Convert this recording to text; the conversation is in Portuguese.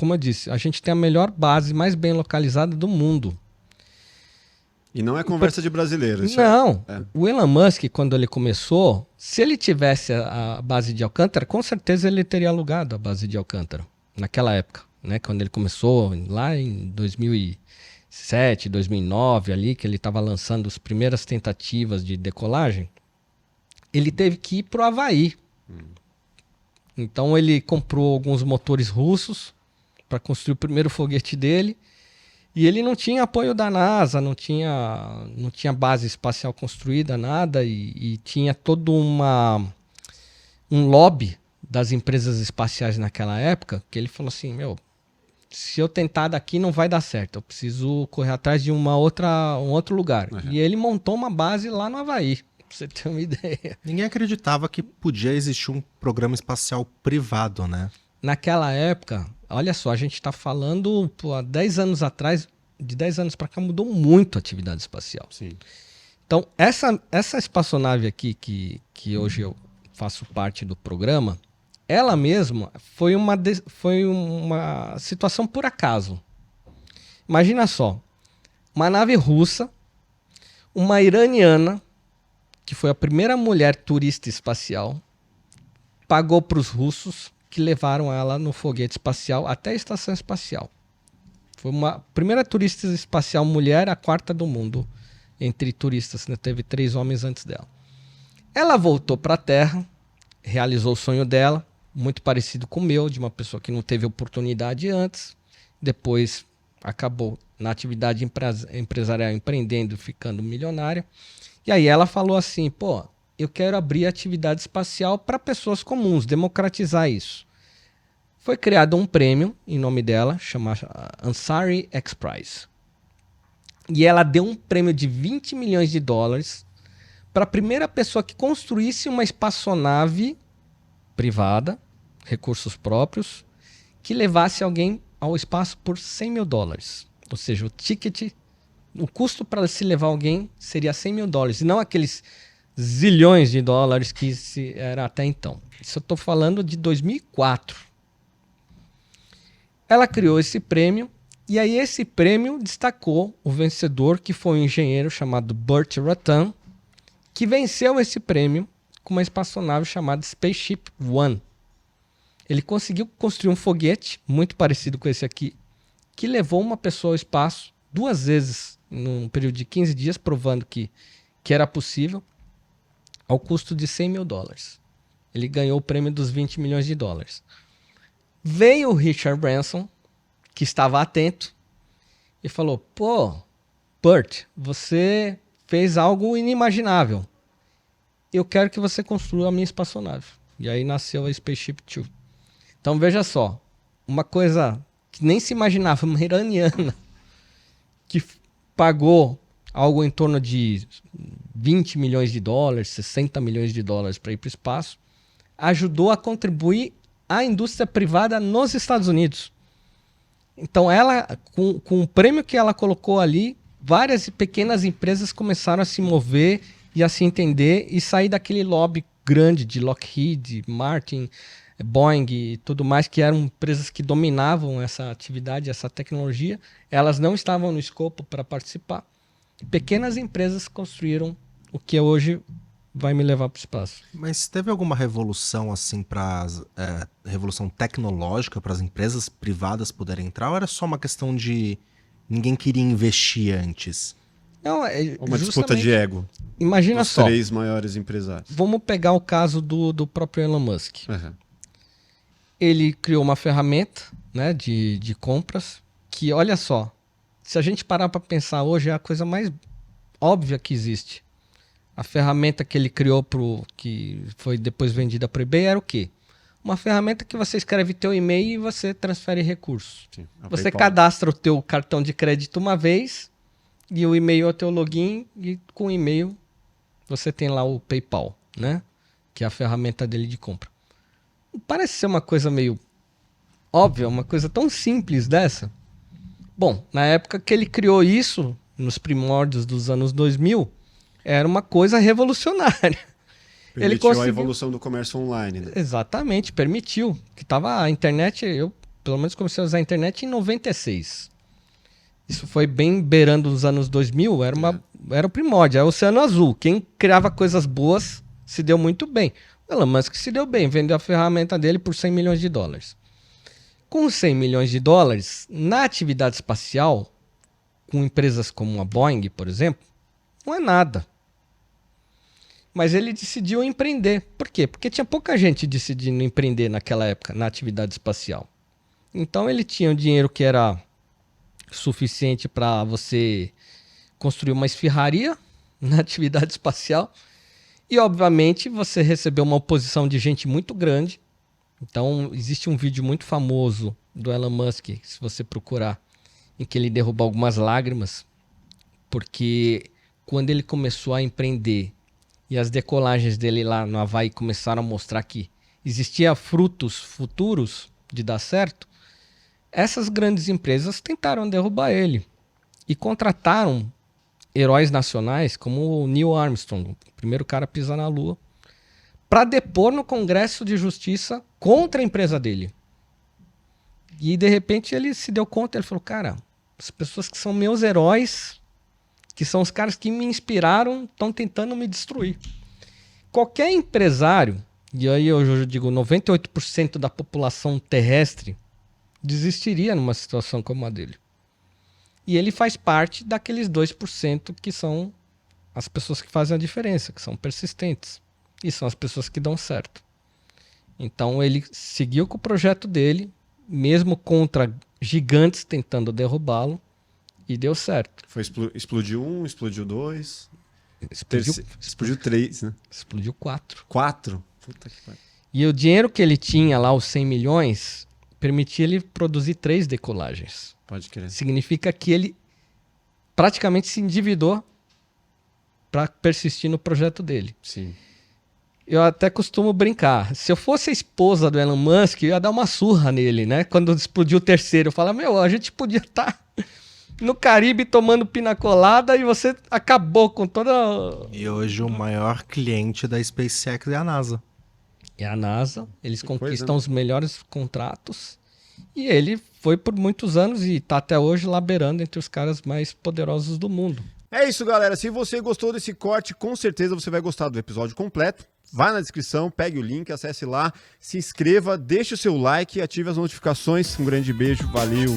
como eu disse, a gente tem a melhor base, mais bem localizada do mundo. E não é conversa de brasileiro. Não. O Elon Musk, quando ele começou, se ele tivesse a base de Alcântara, com certeza ele teria alugado a base de Alcântara, naquela época, né? Quando ele começou, lá em 2007, 2009, ali, que ele estava lançando as primeiras tentativas de decolagem, ele teve que ir para o Havaí. Então ele comprou alguns motores russos para construir o primeiro foguete dele. E ele não tinha apoio da NASA, não tinha base espacial construída, nada, e tinha todo um lobby das empresas espaciais naquela época, que ele falou assim, se eu tentar daqui não vai dar certo, eu preciso correr atrás de um outro lugar. E ele montou uma base lá no Havaí, pra você ter uma ideia. Ninguém acreditava que podia existir um programa espacial privado, né? Naquela época, olha só, a gente está falando há 10 anos atrás, de 10 anos para cá mudou muito a atividade espacial. Sim. Então, essa espaçonave aqui, que hoje eu faço parte do programa, ela mesma foi uma situação por acaso. Imagina só, uma nave russa, uma iraniana, que foi a primeira mulher turista espacial, pagou para os russos, que levaram ela no foguete espacial até a estação espacial. Foi uma primeira turista espacial mulher, a quarta do mundo, entre turistas, né? Teve 3 homens antes dela. Ela voltou para a Terra, realizou o sonho dela, muito parecido com o meu, de uma pessoa que não teve oportunidade antes, depois acabou na atividade empresarial, empreendendo, ficando milionária. E aí ela falou assim, eu quero abrir atividade espacial para pessoas comuns, democratizar isso. Foi criado um prêmio em nome dela, chamado Ansari X Prize. E ela deu um prêmio de $20 milhões para a primeira pessoa que construísse uma espaçonave privada, recursos próprios, que levasse alguém ao espaço por $100 mil. Ou seja, o custo para se levar alguém seria $100 mil, e não aqueles zilhões de dólares que era até então. Isso eu estou falando de 2004. Ela criou esse prêmio, e aí esse prêmio destacou o vencedor, que foi um engenheiro chamado Burt Rutan, que venceu esse prêmio com uma espaçonave chamada Spaceship One. Ele conseguiu construir um foguete, muito parecido com esse aqui, que levou uma pessoa ao espaço 2 vezes, num período de 15 dias, provando que era possível, ao custo de $100 mil. Ele ganhou o prêmio dos $20 milhões. Veio o Richard Branson, que estava atento, e falou, Burt, você fez algo inimaginável. Eu quero que você construa a minha espaçonave. E aí nasceu a Spaceship Two. Então veja só, uma coisa que nem se imaginava, uma iraniana, que pagou algo em torno de $20 milhões, $60 milhões para ir para o espaço, ajudou a contribuir à indústria privada nos Estados Unidos. Então ela, com o prêmio que ela colocou ali, várias pequenas empresas começaram a se mover e a se entender e sair daquele lobby grande de Lockheed, Martin, Boeing e tudo mais, que eram empresas que dominavam essa atividade, essa tecnologia. Elas não estavam no escopo para participar. Pequenas empresas construíram o que hoje vai me levar para o espaço. Mas teve alguma revolução assim revolução tecnológica para as empresas privadas poderem entrar, ou era só uma questão de ninguém queria investir antes? Não, uma disputa de ego. Imagina só. Os 3 maiores empresários. Vamos pegar o caso do próprio Elon Musk. Uhum. Ele criou uma ferramenta, né, de compras que, olha só, se a gente parar para pensar hoje, é a coisa mais óbvia que existe. A ferramenta que ele criou, que foi depois vendida para o eBay, era o quê? Uma ferramenta que você escreve teu e-mail e você transfere recursos. Sim, você PayPal. cadastra o teu cartão de crédito uma vez e o e-mail é o teu login e com o e-mail você tem lá o PayPal, né? Que é a ferramenta dele de compra. Parece ser uma coisa meio óbvia, uma coisa tão simples dessa. Bom, na época que ele criou isso, nos primórdios dos anos 2000, era uma coisa revolucionária. Permitiu a evolução do comércio online, né? Exatamente, permitiu. Que tava a internet, eu pelo menos comecei a usar a internet em 96. Isso foi bem beirando os anos 2000, era o primórdio, era o Oceano Azul. Quem criava coisas boas se deu muito bem. O Elon Musk se deu bem, vendeu a ferramenta dele por 100 milhões de dólares. Com 100 milhões de dólares, na atividade espacial, com empresas como a Boeing, por exemplo, não é nada. Mas ele decidiu empreender. Por quê? Porque tinha pouca gente decidindo empreender naquela época, na atividade espacial. Então ele tinha um dinheiro que era suficiente para você construir uma esfirraria na atividade espacial. E, obviamente, você recebeu uma oposição de gente muito grande. Então, existe um vídeo muito famoso do Elon Musk, se você procurar, em que ele derruba algumas lágrimas, porque quando ele começou a empreender e as decolagens dele lá no Havaí começaram a mostrar que existia frutos futuros de dar certo, essas grandes empresas tentaram derrubar ele e contrataram heróis nacionais como o Neil Armstrong, o primeiro cara a pisar na Lua, para depor no Congresso de Justiça contra a empresa dele. E de repente ele se deu conta, ele falou, cara, as pessoas que são meus heróis, que são os caras que me inspiraram, estão tentando me destruir. Qualquer empresário, e aí eu digo 98% da população terrestre, desistiria numa situação como a dele. E ele faz parte daqueles 2% que são as pessoas que fazem a diferença, que são persistentes. E são as pessoas que dão certo. Então ele seguiu com o projeto dele, mesmo contra gigantes tentando derrubá-lo, e deu certo. Explodiu 1, explodiu 2. Explodiu 3, né? Explodiu 4. 4? Puta que pariu. E o dinheiro que ele tinha lá, os 100 milhões, permitia ele produzir 3 decolagens. Pode crer. Significa que ele praticamente se endividou para persistir no projeto dele. Sim. Eu até costumo brincar. Se eu fosse a esposa do Elon Musk, eu ia dar uma surra nele, né? Quando explodiu o terceiro, eu falava, a gente podia estar no Caribe tomando pina colada e você acabou com toda... E hoje o maior cliente da SpaceX é a NASA. É a NASA, eles conquistam coisa, né? os melhores contratos e ele foi por muitos anos e está até hoje lá beirando entre os caras mais poderosos do mundo. É isso, galera. Se você gostou desse corte, com certeza você vai gostar do episódio completo. Vai na descrição, pegue o link, acesse lá, se inscreva, deixe o seu like e ative as notificações. Um grande beijo, valeu!